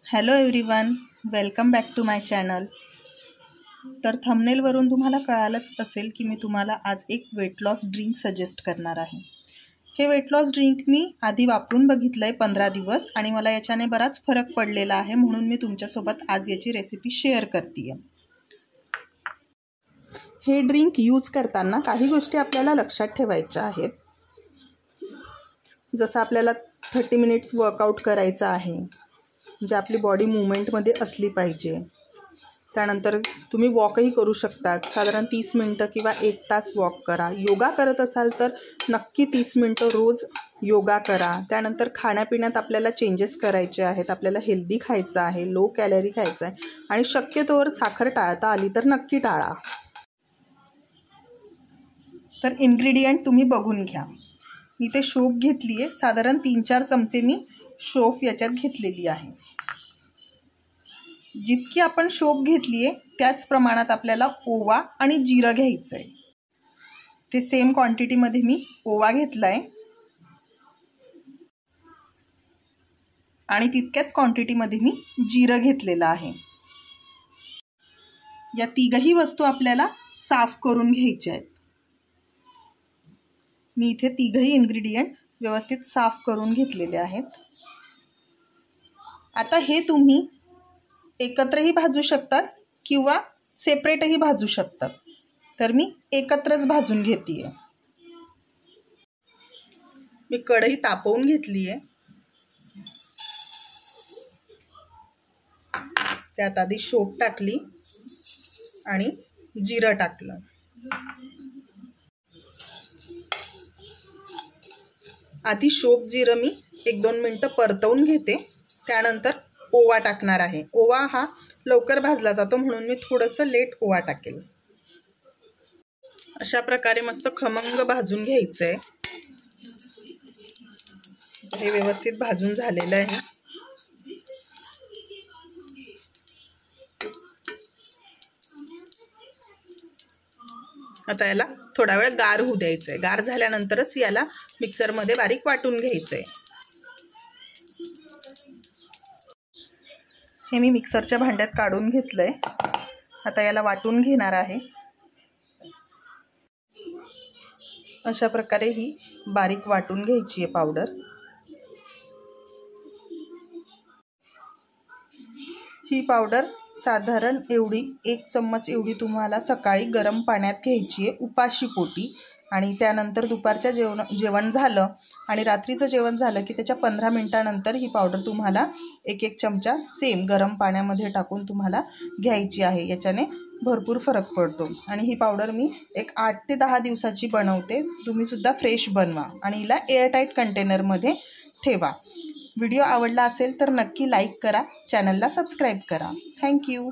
Hello everyone, welcome back to my channel. तर थंबनेलवरून तुम्हाला कळालंच असेल की मी तुम्हाला आज एक वेट लॉस ड्रिंक सजेस्ट करणार आहे। हे वेट लॉस ड्रिंक मी आधी वापरून बघितलं आहे 15 दिवस आणि मला याच्याने बराच फरक पडलेला आहे, म्हणून मी तुमच्यासोबत आज याची रेसिपी शेअर करते आहे। हे ड्रिंक यूज करताना काही गोष्टी आपल्याला लक्षात ठेवायच्या आहेत। जसं आपल्याला 30 मिनिट्स वर्कआउट करायचं आहे, जे आपली बॉडी मूवमेंटमध्ये असली पाहिजे। त्यानंतर तुम्ही वॉकही करू शकता, साधारण 30 मिनिटं किंवा 1 तास वॉक करा। योगा करत असाल तर नक्की 30 मिनिटं रोज योगा करा। त्यानंतर खाण्यापिण्यात आपल्याला चेंजेस करायचे आहेत, आपल्याला हेल्दी खायचं आहे, लो कॅलरी खायचं आहे आणि शक्यतोवर साखर टाळता आली तर नक्की टाळा। तर इन्ग्रेडियंट तुम्ही बघून घ्या। मी ते शोप घेतली आहे, साधारण 3-4 चमचे मी शोप याच्यात घेतलेली आहे। जितकी आपण शोप घेतली आहे त्याच प्रमाणात आपल्याला ओवा आणि जिरं घ्यायचं आहे। ते सेम क्वांटिटीमध्ये मी ओवा घेतला आहे आणि तितक्याच क्वांटिटीमध्ये मी जिरं घेतलेलं आहे। या तिघही वस्तू आपल्याला साफ करून घ्यायच्या आहेत। मी इथे तिघही इन्ग्रेडियंट व्यवस्थित साफ करून घेतलेले आहेत। आता हे तुम्ही एकत्रही भाजू शकतात किंवा सेपरेटही भाजू शकतात, तर मी एकत्रच भाजून घेते आहे। मी कढई तापवून घेतली आहे, त्यात आधी शोप टाकली आणि जिरं टाकलं। आधी शोप जिरं मी 1-2 मिनिटं परतवून घेते, त्यानंतर ओवा टाकणार आहे। ओवा हा लवकर भाजला जातो, म्हणून मी थोडंसं लेट ओवा टाकेल। अशा प्रकारे मस्त खमंग भाजून घ्यायचं आहे। हे व्यवस्थित भाजून झालेलं आहे। आता याला थोडा वेळ गार होऊ द्यायचं आहे। गार झाल्यानंतरच याला मिक्सरमध्ये बारीक वाटून घ्यायचं आहे। हे मी मिक्सरच्या भांड्यात काढून घेतलंय। आता याला वाटून घेणार आहे। अशा प्रकारे ही बारीक वाटून घ्यायची आहे पावडर। ही पावडर साधारण एवढी 1 चम्मच एवढी तुम्हाला सकाळी गरम पाण्यात घ्यायची आहे उपाशी पोटी, आणि त्यानंतर दुपारच्या जेवण झालं आणि रात्रीचं जेवण झालं की त्याच्या 15 मिनिटानंतर ही पावडर तुम्हाला 1-1 चमचा सेम गरम पाण्यामध्ये टाकून तुम्हाला घ्यायची आहे। याच्याने भरपूर फरक पडतो आणि ही पावडर मी एक 8 ते 10 दिवसाची बनवते। तुम्हीसुद्धा फ्रेश बनवा आणि हिला एअरटाईट कंटेनरमध्ये ठेवा। व्हिडिओ आवडला असेल तर नक्की लाईक करा, चॅनलला सबस्क्राईब करा। थँक्यू।